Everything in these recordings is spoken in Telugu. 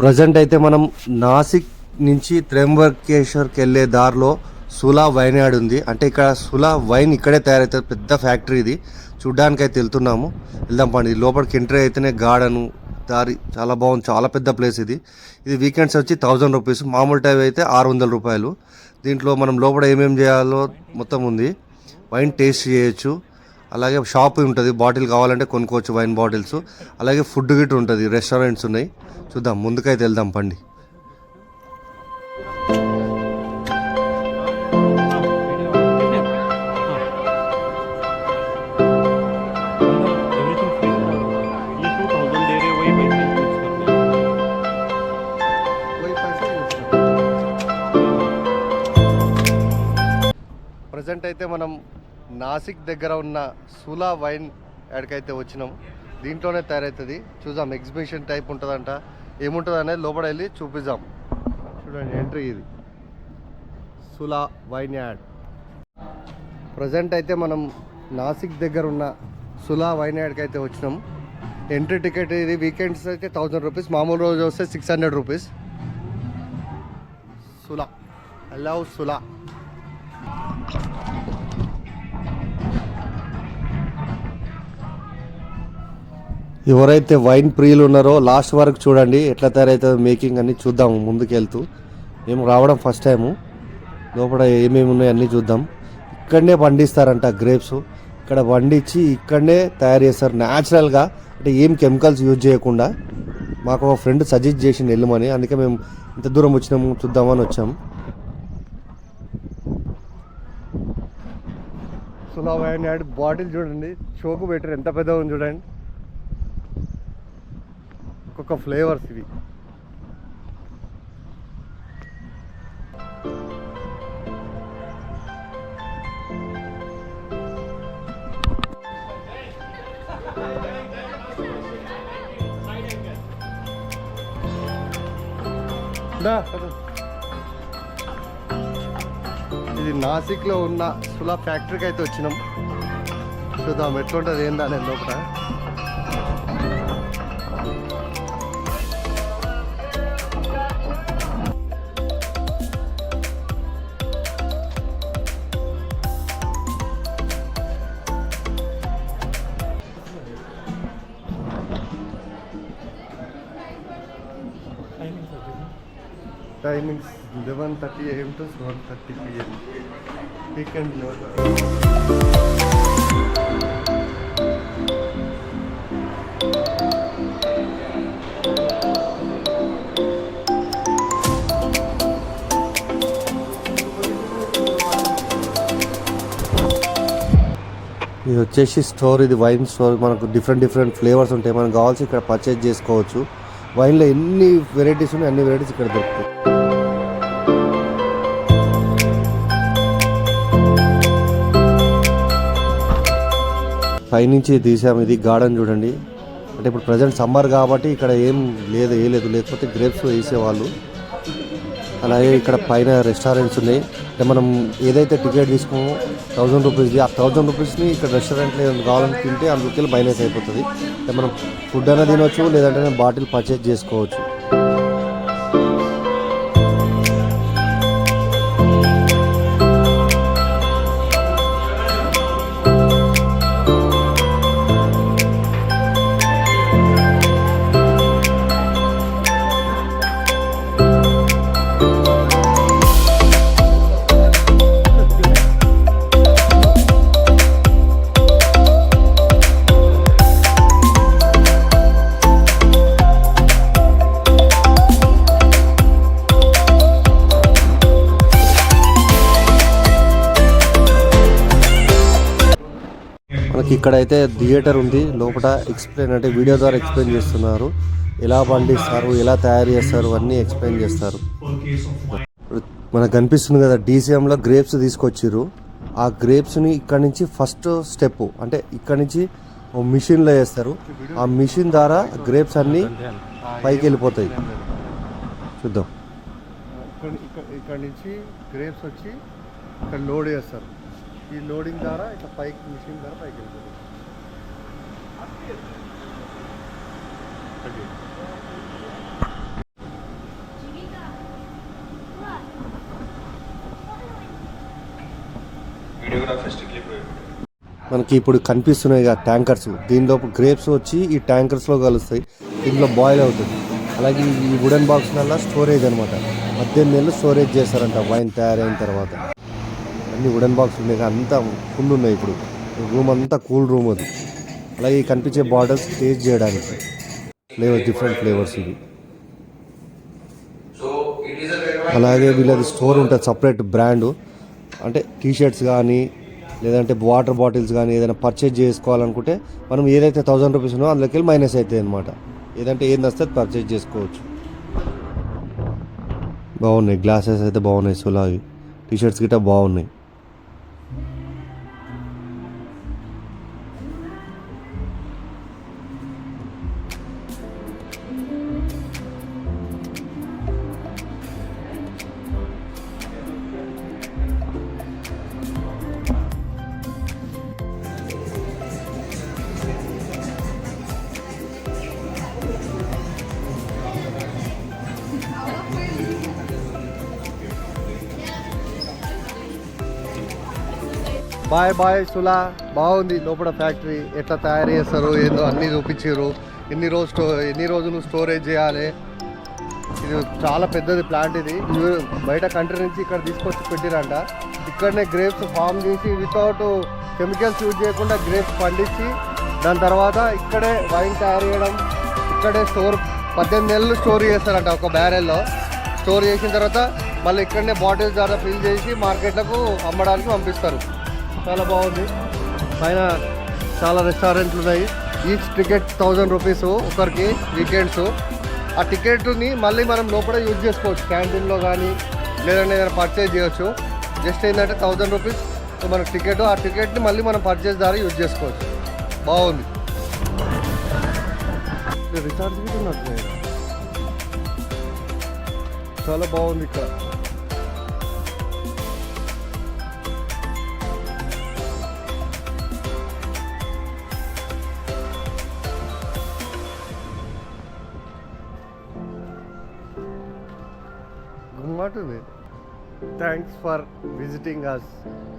ప్రజెంట్ అయితే మనం నాసిక్ నుంచి త్రయంబకేశ్వర్కి వెళ్ళే దారిలో సులా వైన్ యార్డ్ ఉంది. అంటే ఇక్కడ సులా వైన్ ఇక్కడే తయారవుతుంది, పెద్ద ఫ్యాక్టరీ ఇది. చూడ్డానికి అయితే వెళ్తున్నాము, వెళ్దాం పండి. లోపలికి ఎంట్రీ అయితేనే గార్డెను దారి చాలా బాగుంది, చాలా పెద్ద ప్లేస్ ఇది. ఇది వీకెండ్స్ వచ్చి 1000 రూపీస్, మామూలు టైం అయితే 600 రూపాయలు. దీంట్లో మనం లోపల ఏమేమి చేయాలో మొత్తం ఉంది. వైన్ టేస్ట్ చేయొచ్చు, అలాగే షాప్ ఉంటుంది, బాటిల్ కావాలంటే కొనుక్కోవచ్చు వైన్ బాటిల్స్. అలాగే ఫుడ్ గిట్ ఉంటుంది, రెస్టారెంట్స్ ఉన్నాయి. చూద్దాం, ముందుకైతే వెళ్దాం పండి. ప్రజెంట్ అయితే మనం నాసిక్ దగ్గర ఉన్న సులా వైన్ యాడ్కైతే వచ్చినాం. దీంట్లోనే తయారవుతుంది. చూద్దాం, ఎగ్జిబిషన్ టైప్ ఉంటుందంట, ఏముంటుంది అనేది లోపల వెళ్ళి చూపిద్దాం. చూడండి, ఎంట్రీ ఇది సులా వైన్ యాడ్. ప్రజెంట్ అయితే మనం నాసిక్ దగ్గర ఉన్న సులా వైన్ యాడ్కి అయితే వచ్చినాం. ఎంట్రీ టికెట్ ఇది వీకెండ్స్ అయితే 1000 రూపీస్, మామూలు రోజు వస్తే 600 rupees. Sula, I love Sula. ఎవరైతే వైన్ ప్రియులు ఉన్నారో లాస్ట్ వరకు చూడండి, ఎట్లా తయారవుతుందో మేకింగ్ అన్నీ చూద్దాము. ముందుకు వెళ్తూ మేము రావడం ఫస్ట్ టైము. లోపల ఏమేమి ఉన్నాయో అన్నీ చూద్దాం. ఇక్కడనే పండిస్తారంట గ్రేప్స్, ఇక్కడ పండించి ఇక్కడనే తయారు చేస్తారు న్యాచురల్గా, అంటే ఏం కెమికల్స్ యూజ్ చేయకుండా. మాకు ఒక ఫ్రెండ్ సజెస్ట్ చేసి వెళ్ళమని, అందుకే మేము ఇంత దూరం వచ్చినాము, చూద్దామని వచ్చాము. సులా వైన్ యాడ్ బాటిల్ చూడండి, షోకు పెట్టారు, ఎంత పెద్దగా ఉంది చూడండి. ఒక్కొక్క ఫ్లేవర్స్ ఇవి. ఇది నాసిక్లో ఉన్న సులా ఫ్యాక్టరీకి అయితే వచ్చినాం. చూద్దాం ఎట్లుంటుంది ఏందని లోపల. Timings 11:30 AM to 1:30 PM. Weekend ఇది వచ్చేసి స్టోర్, ఇది వైన్ స్టోర్. మనకు డిఫరెంట్ ఫ్లేవర్స్ ఉంటాయి, మనకు కావాల్సి ఇక్కడ పర్చేజ్ చేసుకోవచ్చు. వైన్లో ఎన్ని వెరైటీస్ ఉన్నాయి, అన్ని వెరైటీస్ ఇక్కడ దొరుకుతాయి. పైనుంచి తీసాము, ఇది గార్డెన్ చూడండి. అంటే ఇప్పుడు ప్రజెంట్ సమ్మర్ కాబట్టి ఇక్కడ ఏం లేదు, లేకపోతే గ్రేప్స్ వేసేవాళ్ళు. అలాగే ఇక్కడ పైన రెస్టారెంట్స్ ఉన్నాయి. అంటే మనం ఏదైతే టికెట్ తీసుకోమో 1000 రూపీస్ది, ఆ 1000 రూపీస్ని ఇక్కడ రెస్టారెంట్లో కావాలని తింటే అందుకెళ్ళి మైనస్ అయిపోతుంది. అంటే మనం ఫుడ్ అయినా తినవచ్చు, లేదంటే బాటిల్ పర్చేజ్ చేసుకోవచ్చు. మనకి ఇక్కడైతే థియేటర్ ఉంది, లోపల ఎక్స్ప్లెయిన్ అంటే వీడియో ద్వారా ఎక్స్ప్లెయిన్ చేస్తున్నారు. ఎలా పండిస్తారు, ఎలా తయారు చేస్తారు అన్నీ ఎక్స్ప్లెయిన్ చేస్తారు. మనకు కనిపిస్తుంది కదా, DCMలో గ్రేప్స్ తీసుకొచ్చిర్రు. ఆ గ్రేప్స్ని ఇక్కడ నుంచి ఫస్ట్ స్టెప్ అంటే ఇక్కడ నుంచి మిషన్లో వేస్తారు. ఆ మిషన్ ద్వారా గ్రేప్స్ అన్నీ పైకి వెళ్ళిపోతాయి. చూద్దాం. ఇక్కడ నుంచి గ్రేప్స్ వచ్చి ఇక్కడ లోడ్ చేస్తారు. ఈ లోడింగ్ ద్వారా ఇట్లా పైకి మిషన్ ద్వారా పైకి వెళ్తుంది. మనకి ఇప్పుడు కనిపిస్తున్నాయి ట్యాంకర్స్, దీనిలోపు గ్రేప్స్ వచ్చి ఈ ట్యాంకర్స్లో కలుస్తాయి, దీంట్లో బాయిల్ అవుతుంది. అలాగే ఈ వుడెన్ బాక్స్ వల్ల స్టోరేజ్ అనమాట, 18 నెలలు స్టోరేజ్ చేస్తారంట వైన్ తయారైన తర్వాత. అన్ని వుడెన్ బాక్స్ ఉన్నాయి, అంతా ఫుల్ ఉన్నాయి. ఇప్పుడు రూమ్ అంతా కూల్ రూమ్ అది. అలాగే కనిపించే బాటిల్స్ టేస్ట్ చేయడానికి ఫ్లేవర్స్, డిఫరెంట్ ఫ్లేవర్స్ ఇవి. అలాగే వీళ్ళది స్టోర్ ఉంటుంది సపరేట్ బ్రాండ్, అంటే టీషర్ట్స్ కానీ లేదంటే వాటర్ బాటిల్స్ కానీ ఏదైనా పర్చేజ్ చేసుకోవాలనుకుంటే మనం ఏదైతే 1000 రూపీస్ ఉన్నో అందులోకి వెళ్ళి మైనస్ అవుతుంది అనమాట. ఏదంటే ఏది నచ్చితే పర్చేజ్ చేసుకోవచ్చు. బాగున్నాయి గ్లాసెస్ అయితే బాగున్నాయి, సులావి టీషర్ట్స్ గిట్ట బాగున్నాయి. బాయ్ బాయ్ సులా, బాగుంది లోపల ఫ్యాక్టరీ ఎట్లా తయారు చేస్తారు ఏందో అన్నీ చూపించారు. ఎన్ని రోజులు స్టోరేజ్ చేయాలి. ఇది చాలా పెద్దది ప్లాంట్. ఇది బయట కంట్రీ నుంచి ఇక్కడ తీసుకొచ్చి పెట్టిరంట. ఇక్కడనే గ్రేప్స్ ఫామ్ చేసి వితౌట్ కెమికల్స్ యూజ్ చేయకుండా గ్రేప్స్ పండించి దాని తర్వాత ఇక్కడే వైన్ తయారు చేయడం, ఇక్కడే 18 నెలలు స్టోర్ చేస్తారంట ఒక బ్యారెల్లో. స్టోర్ చేసిన తర్వాత మళ్ళీ ఇక్కడనే బాటిల్స్ ద్వారా ఫిల్ చేసి మార్కెట్లకు అమ్మడానికి పంపిస్తారు. చాలా బాగుంది. పైన చాలా రెస్టారెంట్లు ఉన్నాయి. ఈచ్ టికెట్ 1000 రూపీస్ ఒకరికి వీకెండ్స్. ఆ టికెట్ని మళ్ళీ మనం లోపల యూజ్ చేసుకోవచ్చు, క్యాంటీన్లో కానీ లేదంటే ఏదైనా పర్చేజ్ చేయొచ్చు. జస్ట్ ఏంటంటే 1000 రూపీస్ మనకు టికెట్, ఆ టికెట్ని మళ్ళీ మనం పర్చేజ్ ద్వారా యూజ్ చేసుకోవచ్చు. బాగుంది. రిచార్జ్ కూడా ఉన్నట్టు చాలా బాగుంది ఇక్కడ. Thanks for visiting us.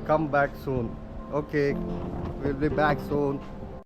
Come back soon. Okay, we'll be back soon.